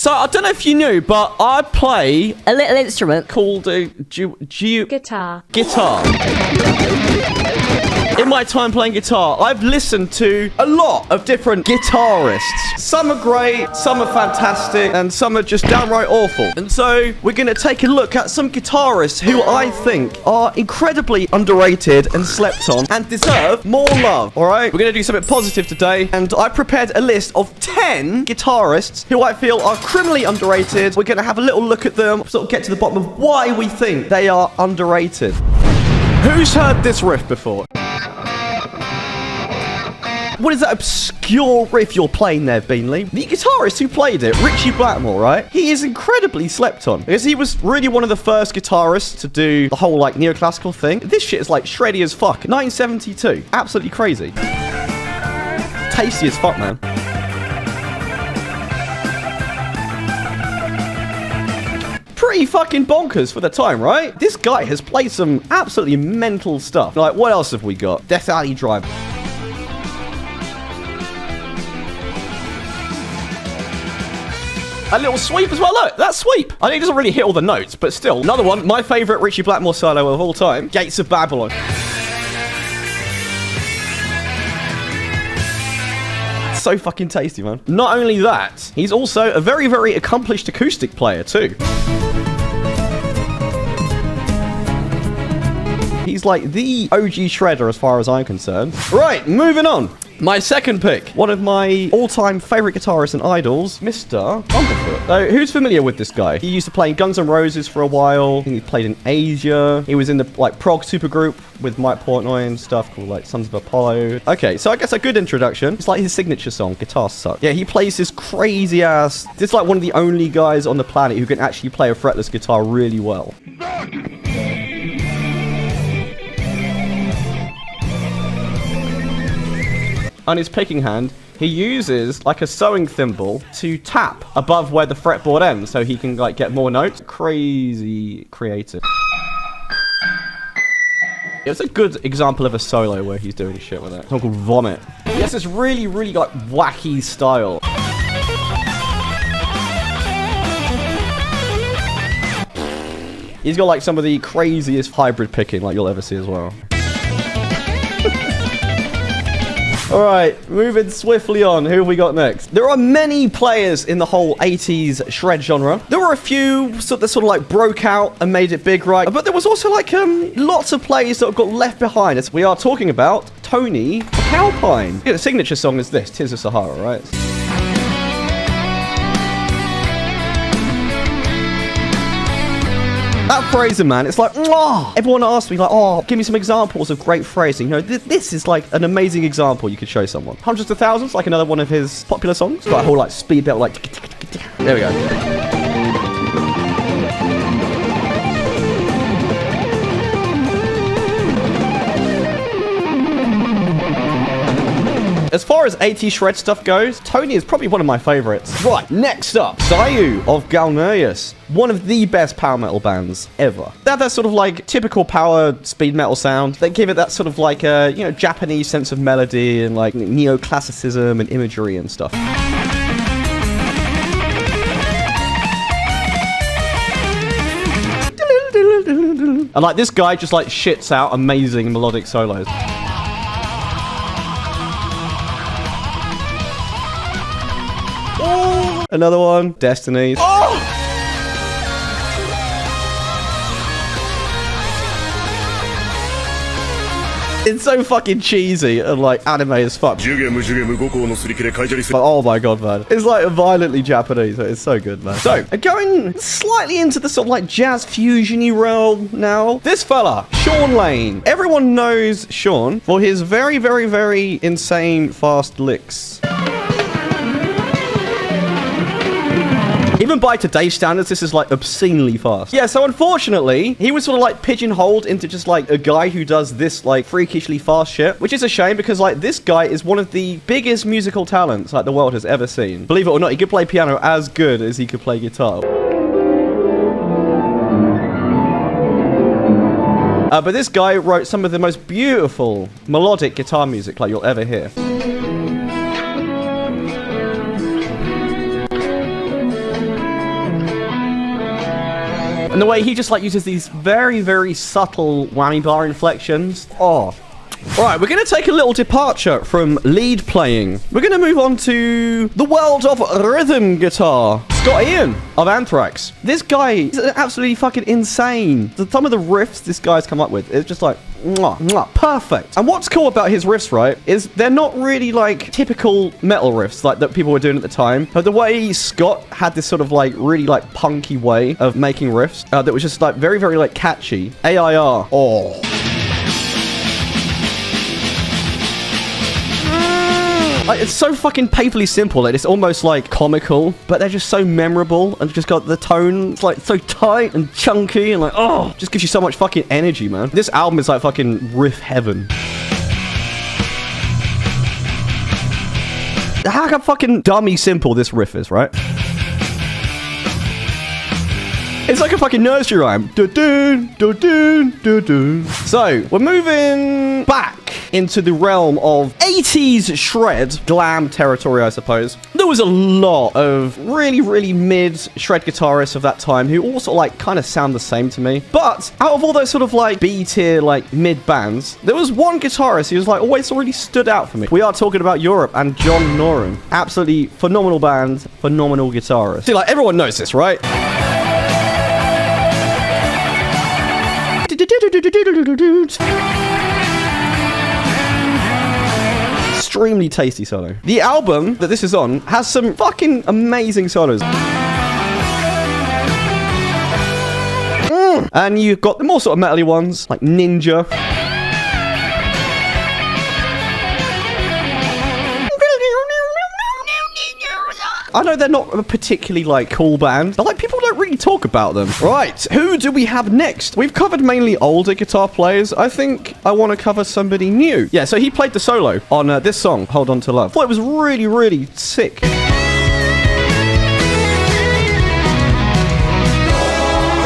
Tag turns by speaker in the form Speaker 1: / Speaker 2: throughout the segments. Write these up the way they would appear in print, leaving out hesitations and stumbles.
Speaker 1: So I don't know if you knew, but I play
Speaker 2: A little instrument.
Speaker 1: called
Speaker 3: Guitar.
Speaker 1: guitar. In my time playing guitar, I've listened to a lot of different guitarists. Some are great, some are fantastic, and some are just downright awful. And so we're going to take a look at some guitarists who I think are incredibly underrated and slept on and deserve more love, all right? We're going to do something positive today, and I prepared a list of 10 guitarists who I feel are criminally underrated. We're going to have a little look at them, sort of get to the bottom of why we think they are underrated. Who's heard this riff before? What is that obscure riff you're playing there, Beanley? The guitarist who played it, Richie Blackmore, right? He is incredibly slept on because he was really one of the first guitarists to do the whole, like, neoclassical thing. This shit is, like, shreddy as fuck. 1972. Absolutely crazy. Tasty as fuck, man. Pretty fucking bonkers for the time, right? This guy has played some absolutely mental stuff. Like, what else have we got? Death Alley Drive. A little sweep as well. Look, that sweep. I think it doesn't really hit all the notes, but still. Another one, my favorite Richie Blackmore solo of all time, Gates of Babylon. So fucking tasty, man. Not only that, he's also a very, very accomplished acoustic player too. He's like the OG shredder as far as I'm concerned. Right, moving on. My second pick, one of my all-time favorite guitarists and idols, Mr. Bumblefoot. So, who's familiar with this guy? He used to play in Guns N' Roses for a while. I think he played in Asia. He was in the, like, prog supergroup with Mike Portnoy and stuff called, like, Sons of Apollo. Okay, so I guess a good introduction. It's like his signature song, Guitar Suck. Yeah, he plays this crazy-ass... This is like one of the only guys on the planet who can actually play a fretless guitar really well. On his picking hand, he uses like a sewing thimble to tap above where the fretboard ends so he can like get more notes. Crazy creative. It's a good example of a solo where he's doing shit with it. It's called Vomit. He has this really, really like wacky style. He's got like some of the craziest hybrid picking like you'll ever see as well. Alright, moving swiftly on. Who have we got next? There are many players in the whole 80s shred genre. There were a few that sort of like broke out and made it big, right? But there was also like lots of players that got left behind. As we are talking about Tony Cowpine. Yeah, the signature song is this, Tears of Sahara, right? That phrasing, man, it's like, mwah! Everyone asks me, like, oh, give me some examples of great phrasing. You know, this is like an amazing example you could show someone. Hundreds of Thousands, like another one of his popular songs. Got a whole, like, speed belt, like, there we go. As far as 80s shred stuff goes, Tony is probably one of my favorites. Right, next up, Zayu of Galneus. One of the best power metal bands ever. They have that sort of like typical power speed metal sound. They give it that sort of like a, you know, Japanese sense of melody and like neoclassicism and imagery and stuff. And like this guy just like shits out amazing melodic solos. Another one, Destiny. Oh! It's so fucking cheesy and like anime as fuck. But oh my god, man. It's like violently Japanese. It's so good, man. So, going slightly into the sort of like jazz fusion-y realm now. This fella, Sean Lane. Everyone knows Sean for his very, very, very insane fast licks. Even by today's standards, this is like obscenely fast. Yeah, so unfortunately, he was sort of like pigeonholed into just like a guy who does this like freakishly fast shit, which is a shame because like this guy is one of the biggest musical talents like the world has ever seen. Believe it or not, he could play piano as good as he could play guitar. But this guy wrote some of the most beautiful melodic guitar music like you'll ever hear. And the way he just like uses these very, very subtle whammy bar inflections. Oh. Alright, we're going to take a little departure from lead playing. We're going to move on to the world of rhythm guitar. Scott Ian of Anthrax. This guy is absolutely fucking insane. Some of the riffs this guy's come up with is just like, mwah, mwah, perfect. And what's cool about his riffs, right, is they're not really like typical metal riffs like that people were doing at the time. But the way Scott had this sort of like really like punky way of making riffs that was just like very, very like catchy. AIR. Oh. Like, it's so fucking painfully simple that it's almost like comical, but they're just so memorable and just got the tone. It's like so tight and chunky and like, oh, just gives you so much fucking energy, man. This album is like fucking riff heaven. How fucking dummy simple this riff is, right? It's like a fucking nursery rhyme. Do-doo, do-doo, do-doo. So, we're moving back into the realm of 80s shred glam territory, I suppose. There was a lot of really, really mid shred guitarists of that time who also like kind of sound the same to me. But out of all those sort of like B-tier like mid bands, there was one guitarist who was like always really stood out for me. We are talking about Europe and John Norum. Absolutely phenomenal band, phenomenal guitarist. See, like everyone knows this, right? Extremely tasty solo. The album that this is on has some fucking amazing solos. And you've got the more sort of metal-y ones, like Ninja. I know they're not a particularly, like, cool band, but, like, people don't really talk about them. Right, who do we have next? We've covered mainly older guitar players. I think I want to cover somebody new. Yeah, so he played the solo on this song, Hold On To Love. I thought it was really, really sick.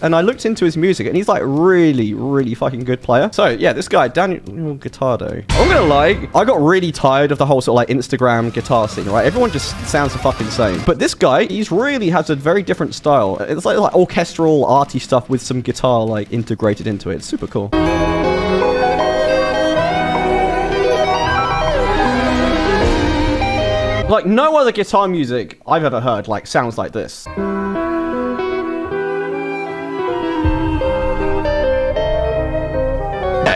Speaker 1: And I looked into his music, and he's like really, really fucking good player. So yeah, this guy, Daniel Guitardo. I'm gonna lie, I got really tired of the whole sort of like Instagram guitar scene, right? Everyone just sounds the fucking same. But this guy, he's really has a very different style. It's like orchestral, arty stuff with some guitar like integrated into it. It's super cool. Like no other guitar music I've ever heard like sounds like this.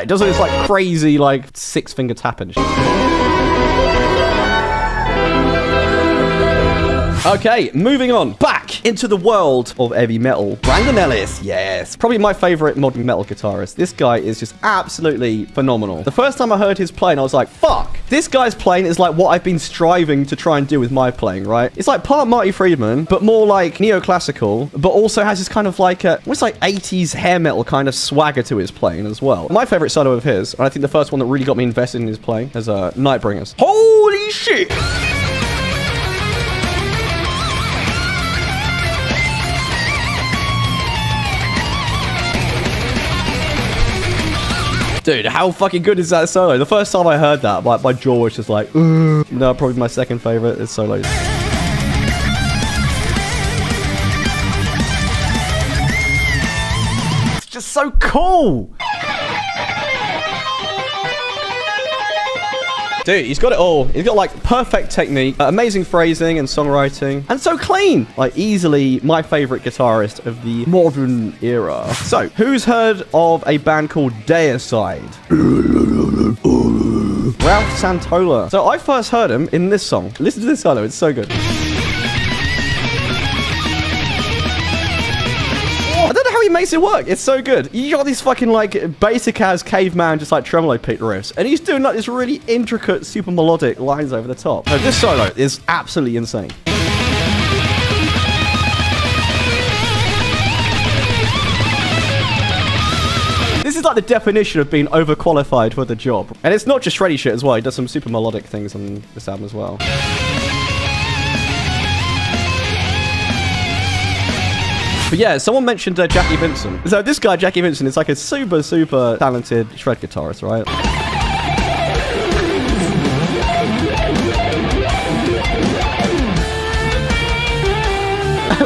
Speaker 1: It does this like crazy like 6-finger tap and shit. Okay, moving on. Back into the world of heavy metal. Brandon Ellis, yes. Probably my favorite modern metal guitarist. This guy is just absolutely phenomenal. The first time I heard his playing, I was like, fuck. This guy's playing is like what I've been striving to try and do with my playing, right? It's like part Marty Friedman, but more like neoclassical, but also has this kind of like what's like 80s hair metal kind of swagger to his playing as well. My favorite solo of his, and I think the first one that really got me invested in his playing, is Nightbringers. Holy shit! Dude, how fucking good is that solo? The first time I heard that, my jaw was just like, ugh. No, probably my second favorite is solos. It's just so cool. Dude, he's got it all. He's got like perfect technique, amazing phrasing and songwriting, and so clean. Like easily my favorite guitarist of the modern era. So, who's heard of a band called Deicide? Ralph Santola. So I first heard him in this song. Listen to this solo, it's so good. I don't know how he makes it work. It's so good. You got these fucking like basic as caveman just like tremolo pick riffs, and he's doing like this really intricate, super melodic lines over the top. So this solo is absolutely insane. This is like the definition of being overqualified for the job. And it's not just shreddy shit as well. He does some super melodic things on this album as well. But yeah, someone mentioned Jackie Vincent. So this guy, Jackie Vincent, is like a super, super talented shred guitarist, right?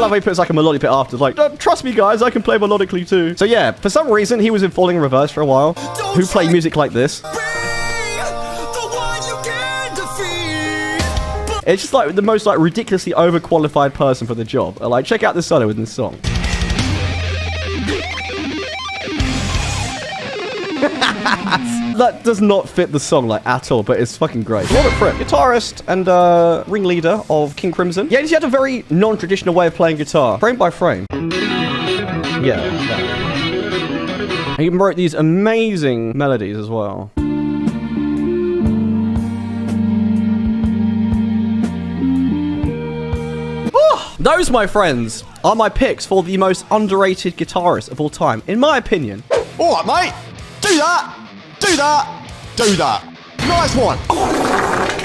Speaker 1: love how he puts like a melodic bit after. Like, trust me, guys, I can play melodically too. So yeah, for some reason, he was in Falling in Reverse for a while. Who played music like this? It's just like the most like ridiculously overqualified person for the job. Like, check out this solo in this song. That does not fit the song like at all, but it's fucking great. Robert Fripp, guitarist and ringleader of King Crimson. Yeah, he had a very non-traditional way of playing guitar, frame by frame. Yeah. He wrote these amazing melodies as well. Those, my friends, are my picks for the most underrated guitarist of all time, in my opinion.
Speaker 2: All right, mate. Do that. Do that. Do that. Nice one.